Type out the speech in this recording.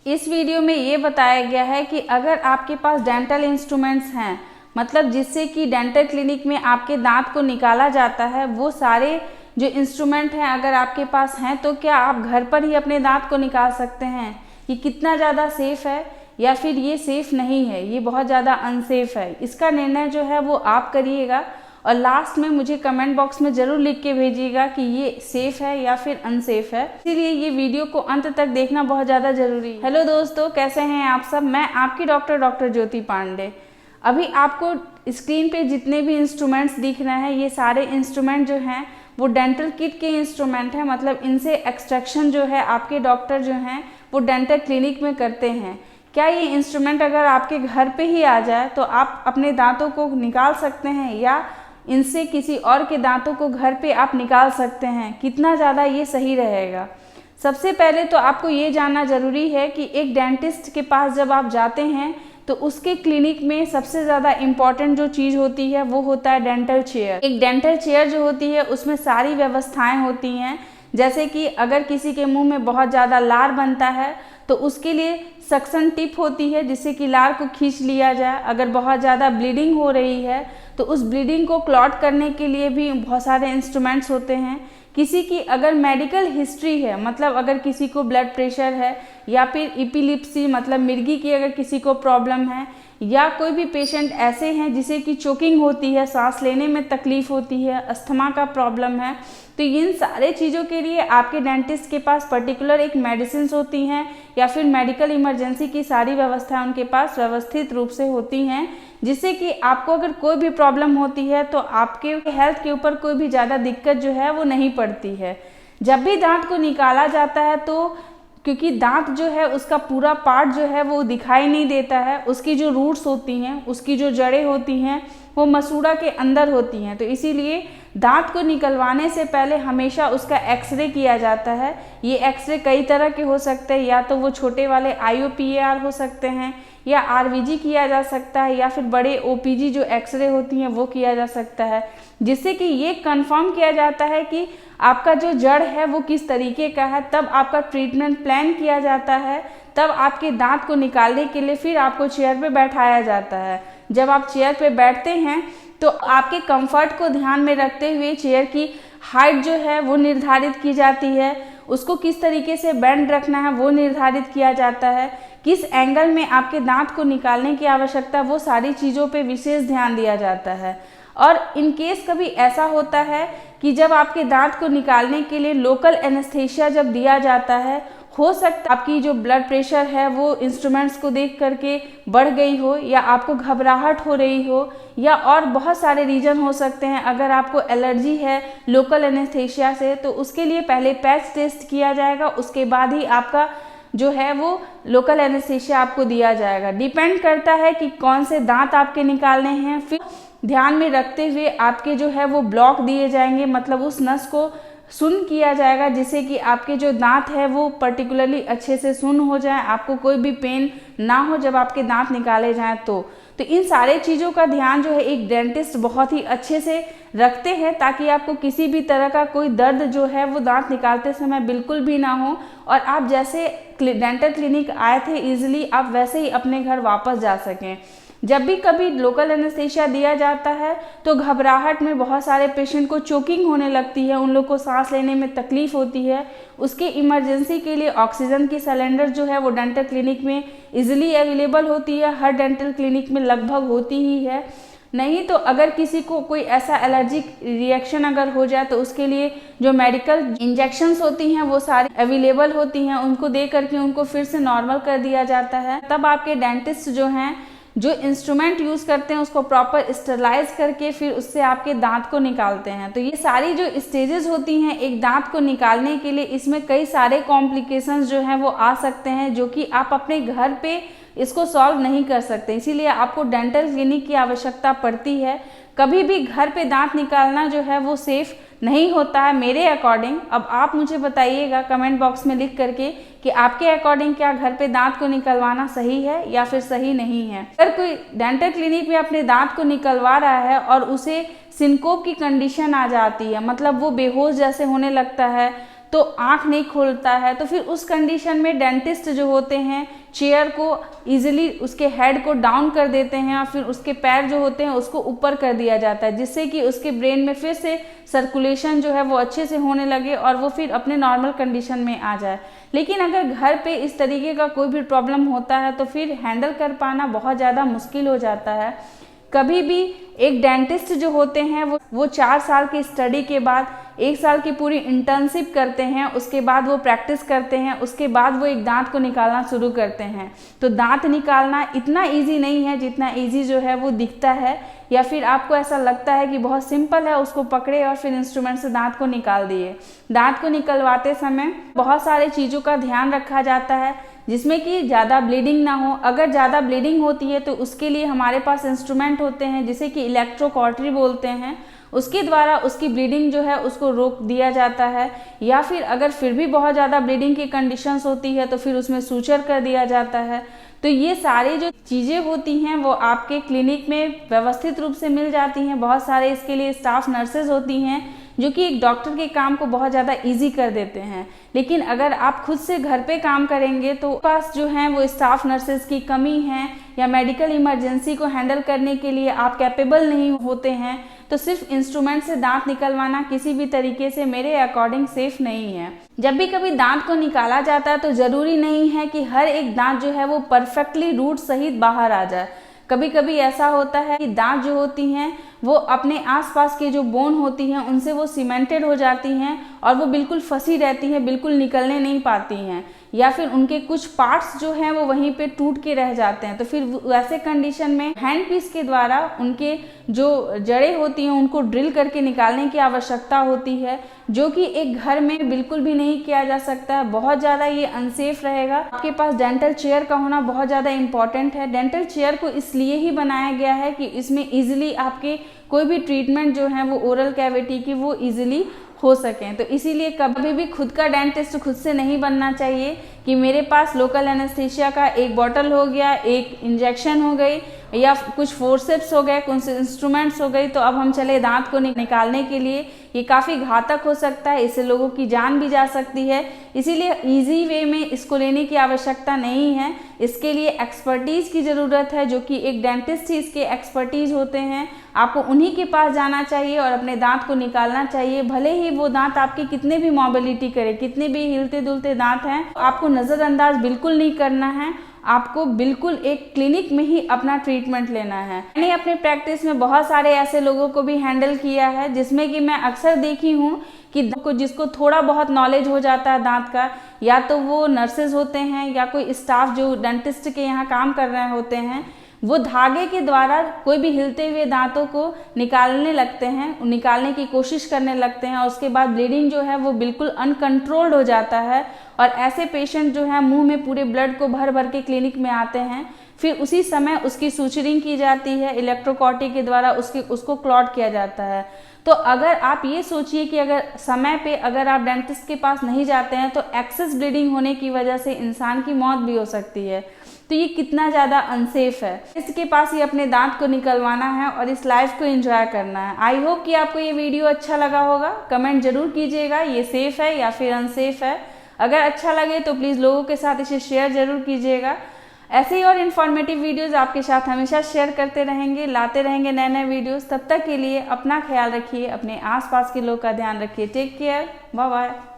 इस वीडियो में ये बताया गया है कि अगर आपके पास डेंटल इंस्ट्रूमेंट्स हैं, मतलब जिससे कि डेंटल क्लिनिक में आपके दांत को निकाला जाता है, वो सारे जो इंस्ट्रूमेंट हैं अगर आपके पास हैं तो क्या आप घर पर ही अपने दांत को निकाल सकते हैं। ये कितना ज़्यादा सेफ़ है या फिर ये सेफ़ नहीं है, ये बहुत ज़्यादा अनसेफ है। इसका निर्णय जो है वो आप करिएगा और लास्ट में मुझे कमेंट बॉक्स में ज़रूर लिख के भेजिएगा कि ये सेफ़ है या फिर अनसेफ है। इसीलिए ये वीडियो को अंत तक देखना बहुत ज़्यादा ज़रूरी है। हेलो दोस्तों, कैसे हैं आप सब। मैं आपकी डॉक्टर ज्योति पांडे। अभी आपको स्क्रीन पे जितने भी इंस्ट्रूमेंट्स दिख रहे हैं, ये सारे इंस्ट्रूमेंट जो हैं वो डेंटल किट के इंस्ट्रूमेंट हैं। मतलब इनसे एक्सट्रैक्शन जो है आपके डॉक्टर जो हैं वो डेंटल क्लिनिक में करते हैं। क्या ये इंस्ट्रूमेंट अगर आपके घर पे ही आ जाए तो आप अपने दांतों को निकाल सकते हैं या इनसे किसी और के दांतों को घर पे आप निकाल सकते हैं? कितना ज़्यादा ये सही रहेगा। सबसे पहले तो आपको ये जानना ज़रूरी है कि एक डेंटिस्ट के पास जब आप जाते हैं तो उसके क्लिनिक में सबसे ज़्यादा इम्पॉर्टेंट जो चीज़ होती है वो होता है डेंटल चेयर। एक डेंटल चेयर जो होती है उसमें सारी व्यवस्थाएं होती हैं, जैसे कि अगर किसी के मुंह में बहुत ज़्यादा लार बनता है तो उसके लिए सक्शन टिप होती है जिससे कि लार को खींच लिया जाए। अगर बहुत ज़्यादा ब्लीडिंग हो रही है तो उस ब्लीडिंग को क्लॉट करने के लिए भी बहुत सारे इंस्ट्रूमेंट्स होते हैं। किसी की अगर मेडिकल हिस्ट्री है, मतलब अगर किसी को ब्लड प्रेशर है या फिर एपिलेप्सी मतलब मिर्गी की अगर किसी को प्रॉब्लम है, या कोई भी पेशेंट ऐसे हैं जिसे कि चोकिंग होती है, सांस लेने में तकलीफ होती है, अस्थमा का प्रॉब्लम है, तो इन सारे चीज़ों के लिए आपके डेंटिस्ट के पास पर्टिकुलर एक मेडिसिन होती हैं या फिर मेडिकल इमरजेंसी की सारी व्यवस्थाएं उनके पास व्यवस्थित रूप से होती हैं, जिससे कि आपको अगर कोई भी प्रॉब्लम होती है तो आपके हेल्थ के ऊपर कोई भी ज़्यादा दिक्कत जो है वो नहीं पड़ती है। जब भी दांत को निकाला जाता है तो क्योंकि दांत जो है उसका पूरा पार्ट जो है वो दिखाई नहीं देता है, उसकी जो रूट्स होती हैं, उसकी जो जड़ें होती हैं वो मसूड़ा के अंदर होती हैं, तो इसीलिए दांत को निकलवाने से पहले हमेशा उसका एक्सरे किया जाता है। ये एक्सरे कई तरह के हो सकते हैं, या तो वो छोटे वाले IOPAR हो सकते हैं या RVG किया जा सकता है, या फिर बड़े OPG जो एक्सरे होती हैं वो किया जा सकता है, जिससे कि ये कंफर्म किया जाता है कि आपका जो जड़ है वो किस तरीके का है। तब आपका ट्रीटमेंट प्लान किया जाता है, तब आपके दांत को निकालने के लिए फिर आपको चेयर पे बैठाया जाता है। जब आप चेयर पे बैठते हैं तो आपके कंफर्ट को ध्यान में रखते हुए चेयर की हाइट जो है वो निर्धारित की जाती है, उसको किस तरीके से बेंड रखना है वो निर्धारित किया जाता है, किस एंगल में आपके दांत को निकालने की आवश्यकता, वो सारी चीज़ों पे विशेष ध्यान दिया जाता है। और इन केस कभी ऐसा होता है कि जब आपके दांत को निकालने के लिए लोकल एनेस्थीसिया जब दिया जाता है, हो सकता है आपकी जो ब्लड प्रेशर है वो इंस्ट्रूमेंट्स को देख करके बढ़ गई हो, या आपको घबराहट हो रही हो, या और बहुत सारे रीज़न हो सकते हैं। अगर आपको एलर्जी है लोकल एनेस्थीसिया से तो उसके लिए पहले पैच टेस्ट किया जाएगा, उसके बाद ही आपका जो है वो लोकल एनेस्थीसिया आपको दिया जाएगा। डिपेंड करता है कि कौन से दांत आपके निकालने हैं। फिर ध्यान में रखते हुए आपके जो है वो ब्लॉक दिए जाएंगे, मतलब उस नस को सुन्न किया जाएगा जिससे कि आपके जो दांत है वो पर्टिकुलरली अच्छे से सुन्न हो जाए, आपको कोई भी पेन ना हो जब आपके दांत निकाले जाएं तो इन सारे चीज़ों का ध्यान जो है एक डेंटिस्ट बहुत ही अच्छे से रखते हैं, ताकि आपको किसी भी तरह का कोई दर्द जो है वो दांत निकालते समय बिल्कुल भी ना हो, और आप जैसे डेंटल क्लिनिक आए थे ईजिली आप वैसे ही अपने घर वापस जा सकें। जब भी कभी लोकल एनेस्थीसिया दिया जाता है तो घबराहट में बहुत सारे पेशेंट को चोकिंग होने लगती है, उन लोग को सांस लेने में तकलीफ होती है। उसके इमरजेंसी के लिए ऑक्सीजन की सिलेंडर जो है वो डेंटल क्लिनिक में इजीली अवेलेबल होती है, हर डेंटल क्लिनिक में लगभग होती ही है। नहीं तो अगर किसी को कोई ऐसा एलर्जिक रिएक्शन अगर हो जाए तो उसके लिए जो मेडिकल इंजेक्शंस होती हैं वो सारी अवेलेबल होती हैं, उनको दे करके उनको फिर से नॉर्मल कर दिया जाता है। तब आपके डेंटिस्ट जो हैं जो इंस्ट्रूमेंट यूज़ करते हैं उसको प्रॉपर स्टरलाइज करके फिर उससे आपके दांत को निकालते हैं। तो ये सारी जो स्टेजेस होती हैं एक दांत को निकालने के लिए, इसमें कई सारे कॉम्प्लिकेशंस जो हैं वो आ सकते हैं जो कि आप अपने घर पे इसको सॉल्व नहीं कर सकते, इसीलिए आपको डेंटल क्लिनिक की आवश्यकता पड़ती है। कभी भी घर पे दांत निकालना जो है वो सेफ़ नहीं होता है मेरे अकॉर्डिंग। अब आप मुझे बताइएगा कमेंट बॉक्स में लिख करके कि आपके अकॉर्डिंग क्या घर पे दांत को निकलवाना सही है या फिर सही नहीं है। अगर कोई डेंटल क्लिनिक में अपने दांत को निकलवा रहा है और उसे सिनकोप की कंडीशन आ जाती है, मतलब वो बेहोश जैसे होने लगता है, तो आँख नहीं खोलता है, तो फिर उस कंडीशन में डेंटिस्ट जो होते हैं चेयर को इजीली उसके हेड को डाउन कर देते हैं और फिर उसके पैर जो होते हैं उसको ऊपर कर दिया जाता है, जिससे कि उसके ब्रेन में फिर से सर्कुलेशन जो है वो अच्छे से होने लगे और वो फिर अपने नॉर्मल कंडीशन में आ जाए। लेकिन अगर घर पे इस तरीके का कोई भी प्रॉब्लम होता है तो फिर हैंडल कर पाना बहुत ज़्यादा मुश्किल हो जाता है। कभी भी एक डेंटिस्ट जो होते हैं वो 4 साल की स्टडी के बाद 1 साल की पूरी इंटर्नशिप करते हैं, उसके बाद वो प्रैक्टिस करते हैं, उसके बाद वो एक दांत को निकालना शुरू करते हैं। तो दांत निकालना इतना इजी नहीं है जितना इजी जो है वो दिखता है, या फिर आपको ऐसा लगता है कि बहुत सिंपल है, उसको पकड़े और फिर इंस्ट्रूमेंट से दांत को निकाल दिए। दांत को निकलवाते समय बहुत सारे चीज़ों का ध्यान रखा जाता है, जिसमें कि ज़्यादा ब्लीडिंग ना हो। अगर ज़्यादा ब्लीडिंग होती है तो उसके लिए हमारे पास इंस्ट्रूमेंट होते हैं जिसे कि इलेक्ट्रोकॉटरी बोलते हैं, उसके द्वारा उसकी ब्लीडिंग जो है उसको रोक दिया जाता है। या फिर अगर फिर भी बहुत ज़्यादा ब्लीडिंग की कंडीशंस होती है तो फिर उसमें सूचर कर दिया जाता है। तो ये सारी जो चीज़ें होती हैं वो आपके क्लिनिक में व्यवस्थित रूप से मिल जाती हैं। बहुत सारे इसके लिए स्टाफ नर्सेज होती हैं जो कि एक डॉक्टर के काम को बहुत ज़्यादा इजी कर देते हैं। लेकिन अगर आप खुद से घर पे काम करेंगे तो पास जो है वो स्टाफ नर्सेज की कमी है या मेडिकल इमरजेंसी को हैंडल करने के लिए आप कैपेबल नहीं होते हैं, तो सिर्फ इंस्ट्रूमेंट से दांत निकलवाना किसी भी तरीके से मेरे अकॉर्डिंग सेफ नहीं है। जब भी कभी दांत को निकाला जाता है तो ज़रूरी नहीं है कि हर एक दांत जो है वो परफेक्टली रूट सहित बाहर आ जाए। कभी कभी ऐसा होता है कि दांत जो होती हैं वो अपने आसपास के जो बोन होती हैं उनसे वो सीमेंटेड हो जाती हैं और वो बिल्कुल फंसी रहती हैं, बिल्कुल निकलने नहीं पाती हैं, या फिर उनके कुछ पार्ट्स जो हैं वो वहीं पे टूट के रह जाते हैं। तो फिर वैसे कंडीशन में हैंड पीस के द्वारा उनके जो जड़ें होती हैं उनको ड्रिल करके निकालने की आवश्यकता होती है, जो कि एक घर में बिल्कुल भी नहीं किया जा सकता है। बहुत ज़्यादा ये अनसेफ रहेगा। आपके पास डेंटल चेयर का होना बहुत ज़्यादा इंपॉर्टेंट है। डेंटल चेयर को इसलिए ही बनाया गया है कि इसमें ईजिली आपके कोई भी ट्रीटमेंट जो है वो ओरल कैविटी की वो ईजिली हो सकें। तो इसीलिए कभी भी खुद का डेंटिस्ट खुद से नहीं बनना चाहिए कि मेरे पास लोकल एनेस्थीसिया का एक बॉटल हो गया, एक इंजेक्शन हो गई या कुछ फोर्सेप्स हो गए, कुछ इंस्ट्रूमेंट्स हो गई, तो अब हम चले दांत को निकालने के लिए। ये काफ़ी घातक हो सकता है, इससे लोगों की जान भी जा सकती है। इसीलिए इजी वे में इसको लेने की आवश्यकता नहीं है। इसके लिए एक्सपर्टीज़ की ज़रूरत है, जो कि एक डेंटिस्ट ही इसके एक्सपर्टीज़ होते हैं। आपको उन्हीं के पास जाना चाहिए और अपने दांत को निकालना चाहिए। भले ही वो दांत आपके कितने भी मोबिलिटी करे, कितने भी हिलते दुलते दांत हैं, आपको नज़रअंदाज बिल्कुल नहीं करना है। आपको बिल्कुल एक क्लिनिक में ही अपना ट्रीटमेंट लेना है। मैंने अपने प्रैक्टिस में बहुत सारे ऐसे लोगों को भी हैंडल किया है जिसमें कि मैं अक्सर देखी हूँ कि जिसको थोड़ा बहुत नॉलेज हो जाता है दांत का, या तो वो नर्सेज होते हैं या कोई स्टाफ जो डेंटिस्ट के यहाँ काम कर रहे होते हैं, वो धागे के द्वारा कोई भी हिलते हुए दांतों को निकालने लगते हैं, निकालने की कोशिश करने लगते हैं और उसके बाद ब्लीडिंग जो है वो बिल्कुल अनकंट्रोल्ड हो जाता है। और ऐसे पेशेंट जो है मुंह में पूरे ब्लड को भर भर के क्लिनिक में आते हैं। फिर उसी समय उसकी सूचरिंग की जाती है, इलेक्ट्रोकॉटी के द्वारा उसको क्लॉट किया जाता है। तो अगर आप ये सोचिए कि अगर समय पे अगर आप डेंटिस्ट के पास नहीं जाते हैं तो एक्सेस ब्लीडिंग होने की वजह से इंसान की मौत भी हो सकती है। तो ये कितना ज़्यादा अनसेफ है। इसके पास ही अपने दांत को निकलवाना है और इस लाइफ को एंजॉय करना है। आई होप कि आपको ये वीडियो अच्छा लगा होगा। कमेंट जरूर कीजिएगा ये सेफ है या फिर अनसेफ है। अगर अच्छा लगे तो प्लीज़ लोगों के साथ इसे शेयर जरूर कीजिएगा। ऐसे ही और इन्फॉर्मेटिव वीडियोस आपके साथ हमेशा शेयर करते रहेंगे, लाते रहेंगे नए नए वीडियोस। तब तक के लिए अपना ख्याल रखिए, अपने आसपास के लोग का ध्यान रखिए। Take care, bye bye.